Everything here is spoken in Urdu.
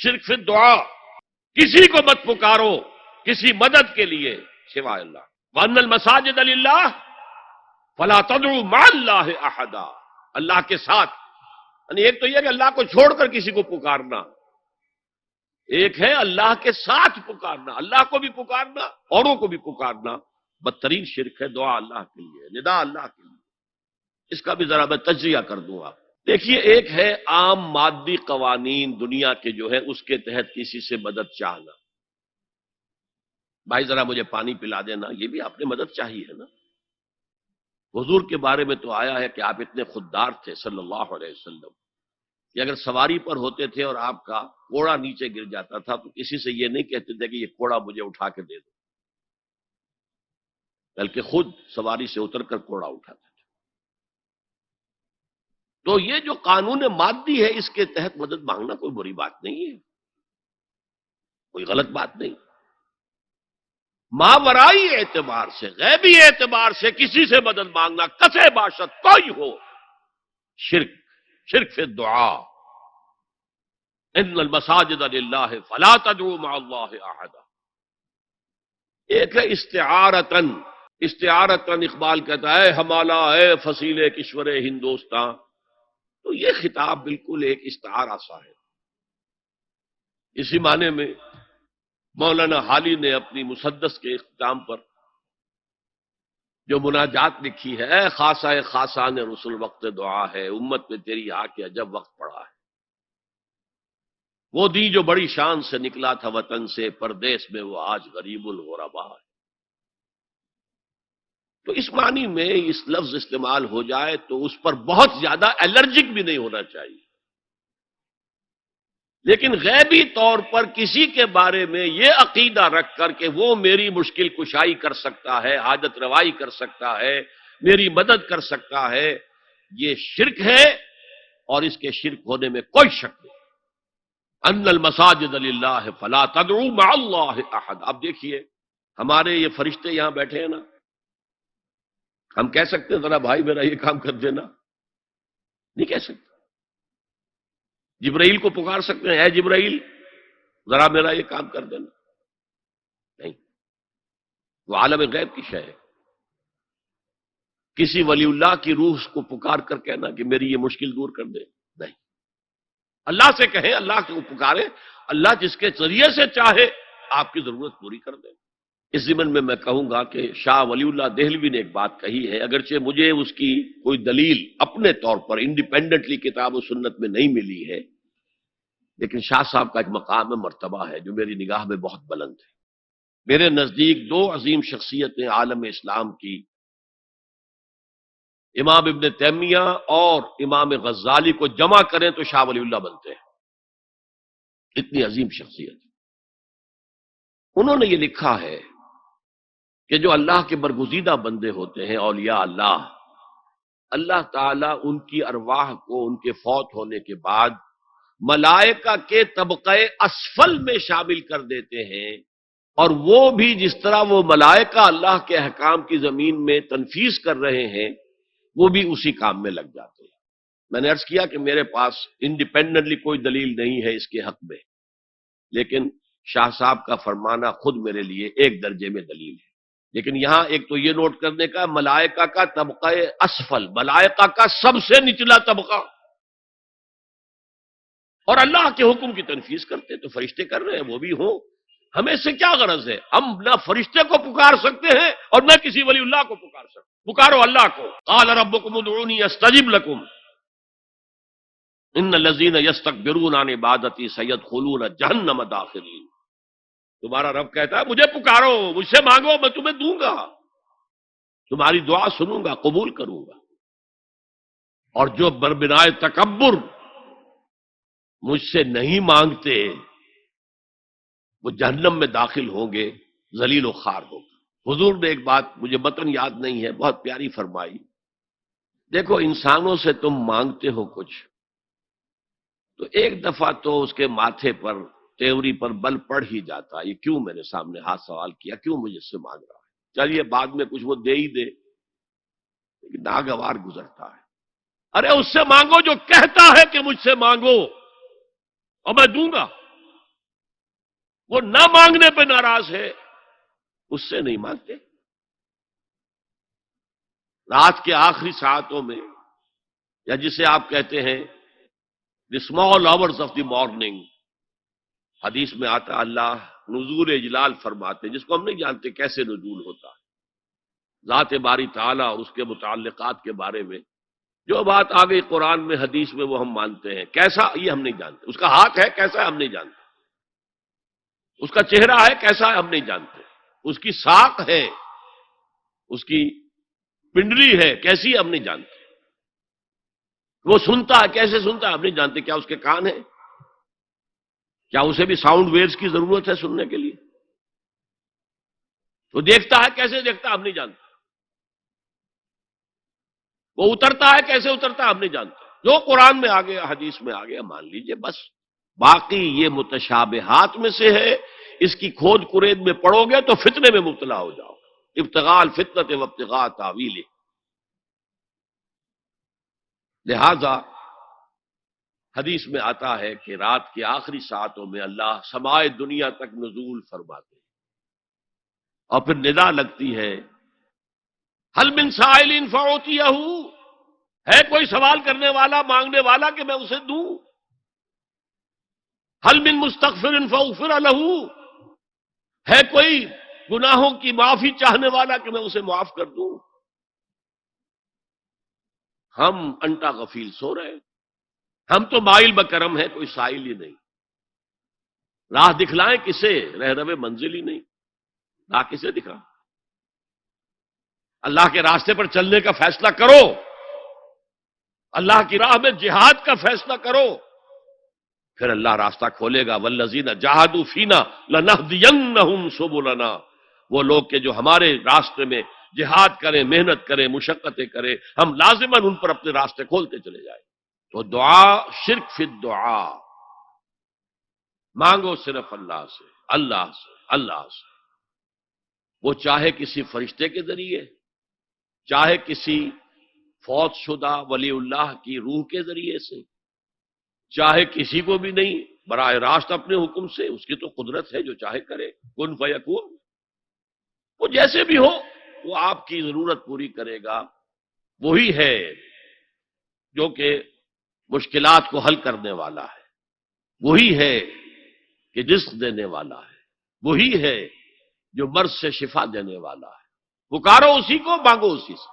شرک فی الدعاء، کسی کو مت پکارو کسی مدد کے لیے سوائے اللہ. وَأَنَّ الْمَسَاجِدَ لِلَّهِ فَلَا تَدْعُوا مَعَ اللَّهِ أَحَدًا، اللہ کے ساتھ. یعنی ایک تو یہ کہ اللہ کو چھوڑ کر کسی کو پکارنا، ایک ہے اللہ کے ساتھ پکارنا، اللہ کو بھی پکارنا اوروں کو بھی پکارنا. بدترین شرک ہے دعا اللہ کے لیے، ندا اللہ کے لیے. اس کا بھی ذرا میں تجزیہ کر دوں. آپ دیکھیے، ایک ہے عام مادی قوانین دنیا کے جو ہے اس کے تحت کسی سے مدد چاہنا. بھائی ذرا مجھے پانی پلا دینا، یہ بھی آپ نے مدد چاہی ہے نا. حضور کے بارے میں تو آیا ہے کہ آپ اتنے خوددار تھے صلی اللہ علیہ وسلم کہ اگر سواری پر ہوتے تھے اور آپ کا کوڑا نیچے گر جاتا تھا تو کسی سے یہ نہیں کہتے تھے کہ یہ کوڑا مجھے اٹھا کے دے دو، بلکہ خود سواری سے اتر کر کوڑا اٹھاتے تھے. تو یہ جو قانون مادی ہے اس کے تحت مدد مانگنا کوئی بری بات نہیں ہے، کوئی غلط بات نہیں. ماورائی اعتبار سے، غیبی اعتبار سے کسی سے مدد مانگنا کسے باشد کوئی ہو، شرک فی الدعاء. ان المساجد للہ فلا تدعوا مع اللہ احدا. ایک ہے استعارتن اقبال کہتا ہے ہمالا ہے فصیل کشور ہندوستان. تو یہ خطاب بالکل ایک استعارہ سا ہے. اسی معنی میں مولانا حالی نے اپنی مسدس کے اختتام پر جو مناجات لکھی ہے، اے خاصہ خاصان رسول وقت دعا ہے، امت میں تیری آ کے عجب وقت پڑا ہے. وہ دی جو بڑی شان سے نکلا تھا وطن سے، پردیس میں وہ آج غریب الغربا ہے. تو اس معنی میں اس لفظ استعمال ہو جائے تو اس پر بہت زیادہ الرجک بھی نہیں ہونا چاہیے. لیکن غیبی طور پر کسی کے بارے میں یہ عقیدہ رکھ کر کہ وہ میری مشکل کشائی کر سکتا ہے، حاجت روائی کر سکتا ہے، میری مدد کر سکتا ہے، یہ شرک ہے اور اس کے شرک ہونے میں کوئی شک نہیں. ان المساجد للہ فلا تدعوا مع اللہ احد. اب دیکھیے ہمارے یہ فرشتے یہاں بیٹھے ہیں نا، ہم کہہ سکتے ہیں ذرا بھائی میرا یہ کام کر دینا؟ نہیں کہہ سکتے. جبرائیل کو پکار سکتے ہیں، اے جبرائیل ذرا میرا یہ کام کر دینا؟ نہیں، وہ عالم غیب کی شے ہے. کسی ولی اللہ کی روح کو پکار کر کہنا کہ میری یہ مشکل دور کر دے، نہیں. اللہ سے کہیں، اللہ کو پکارے، اللہ جس کے ذریعے سے چاہے آپ کی ضرورت پوری کر دے. اس ضمن میں کہوں گا کہ شاہ ولی اللہ دہلوی نے ایک بات کہی ہے، اگرچہ مجھے اس کی کوئی دلیل اپنے طور پر انڈیپینڈنٹلی کتاب و سنت میں نہیں ملی ہے، لیکن شاہ صاحب کا ایک مقام مرتبہ ہے جو میری نگاہ میں بہت بلند ہے. میرے نزدیک دو عظیم شخصیتیں عالم اسلام کی، امام ابن تیمیہ اور امام غزالی کو جمع کریں تو شاہ ولی اللہ بنتے ہیں. اتنی عظیم شخصیت. انہوں نے یہ لکھا ہے کہ جو اللہ کے برگزیدہ بندے ہوتے ہیں، اولیاء اللہ، اللہ تعالیٰ ان کی ارواح کو ان کے فوت ہونے کے بعد ملائکہ کے طبقہ اسفل میں شامل کر دیتے ہیں، اور وہ بھی جس طرح وہ ملائکہ اللہ کے احکام کی زمین میں تنفیذ کر رہے ہیں وہ بھی اسی کام میں لگ جاتے ہیں. میں نے عرض کیا کہ میرے پاس انڈیپینڈنٹلی کوئی دلیل نہیں ہے اس کے حق میں، لیکن شاہ صاحب کا فرمانا خود میرے لیے ایک درجے میں دلیل ہے. لیکن یہاں ایک تو یہ نوٹ کرنے کا، ملائکہ کا طبقہ اسفل، ملائکہ کا سب سے نچلا طبقہ، اور اللہ کے حکم کی تنفیذ کرتے تو فرشتے کر رہے ہیں، وہ بھی ہوں. ہمیں سے کیا غرض ہے؟ ہم نہ فرشتے کو پکار سکتے ہیں اور نہ کسی ولی اللہ کو پکار سکتے. پکارو اللہ کو. قال ربکم ادعونی استجب لکم ان الذین یستکبرون عن عبادتی سیدخلون جہنم داخرین. تمہارا رب کہتا ہے مجھے پکارو، مجھ سے مانگو، میں تمہیں دوں گا، تمہاری دعا سنوں گا، قبول کروں گا. اور جو بربنائے تکبر مجھ سے نہیں مانگتے وہ جہنم میں داخل ہوں گے، ذلیل و خوار ہوں گے. حضور نے ایک بات مجھے متن یاد نہیں ہے بہت پیاری فرمائی. دیکھو انسانوں سے تم مانگتے ہو کچھ تو ایک دفعہ تو اس کے ماتھے پر، تیوری پر بل پڑ ہی جاتا ہے، یہ کیوں میرے سامنے ہاتھ سوال کیا، کیوں مجھے سے مانگ رہا ہے، چلیے بعد میں کچھ وہ دے ہی دے، لیکن ناگوار گزرتا ہے. ارے اس سے مانگو جو کہتا ہے کہ مجھ سے مانگو اور میں دوں گا. وہ نہ مانگنے پہ ناراض ہے اس سے نہیں مانگتے. رات کے آخری ساعتوں میں، یا جسے آپ کہتے ہیں the small hours of the morning, حدیث میں آتا اللہ نزول اجلال فرماتے، جس کو ہم نہیں جانتے کیسے نزول ہوتا ہے. ذات باری تعالیٰ اور اس کے متعلقات کے بارے میں جو بات آ گئی قرآن میں حدیث میں وہ ہم مانتے ہیں. کیسا یہ ہم نہیں جانتے. اس کا ہاتھ ہے کیسا ہے ہم نہیں جانتے. اس کا چہرہ ہے کیسا ہے ہم نہیں جانتے. اس کی ساق ہے، اس کی پنڈلی ہے کیسی ہے ہم نہیں جانتے. وہ سنتا ہے کیسے سنتا ہے ہم نہیں جانتے. کیا اس کے کان ہیں؟ کیا اسے بھی ساؤنڈ ویوز کی ضرورت ہے سننے کے لیے؟ وہ دیکھتا ہے کیسے دیکھتا ہے ہم نہیں جانتے. وہ اترتا ہے کیسے اترتا ہے ہم نہیں جانتے. جو قرآن میں آ گیا حدیث میں آ گیا مان لیجئے بس. باقی یہ متشابہات میں سے ہے، اس کی کھود کرید میں پڑو گے تو فتنے میں مبتلا ہو جاؤ. ابتغاء الفتنۃ وابتغاء تاویلہ. لہذا حدیث میں آتا ہے کہ رات کے آخری ساعتوں میں اللہ سمائے دنیا تک نزول فرماتے ہیں اور پھر ندا لگتی ہے حل من سائل فاعطیہ، ہے کوئی سوال کرنے والا مانگنے والا کہ میں اسے دوں. حل من مستغفر فاغفر لہ، ہے کوئی گناہوں کی معافی چاہنے والا کہ میں اسے معاف کر دوں. ہم انٹا غفیل سو رہے ہیں. ہم تو مائل بکرم ہیں، کوئی سائل ہی نہیں. راہ دکھلائیں کسے؟ رہنم منزل ہی نہیں. راہ کسے دکھا؟ اللہ کے راستے پر چلنے کا فیصلہ کرو، اللہ کی راہ میں جہاد کا فیصلہ کرو، پھر اللہ راستہ کھولے گا. والذین جاہدوا فینا لنہدینہم سبلنا. وہ لوگ کہ جو ہمارے راستے میں جہاد کریں، محنت کریں، مشقتیں کریں، ہم لازماً ان پر اپنے راستے کھولتے چلے جائیں. تو دعا شرک فی الدعا. مانگو صرف اللہ سے، اللہ سے، اللہ سے. وہ چاہے کسی فرشتے کے ذریعے، چاہے کسی فوت شدہ ولی اللہ کی روح کے ذریعے سے، چاہے کسی کو بھی نہیں، براہ راست اپنے حکم سے. اس کی تو قدرت ہے جو چاہے کرے. کن فیکون. وہ جیسے بھی ہو وہ آپ کی ضرورت پوری کرے گا. وہی ہے جو کہ مشکلات کو حل کرنے والا ہے. وہی ہے کہ رزق دینے والا ہے. وہی ہے جو مرض سے شفا دینے والا ہے. پکارو اسی کو، مانگو اسی سے.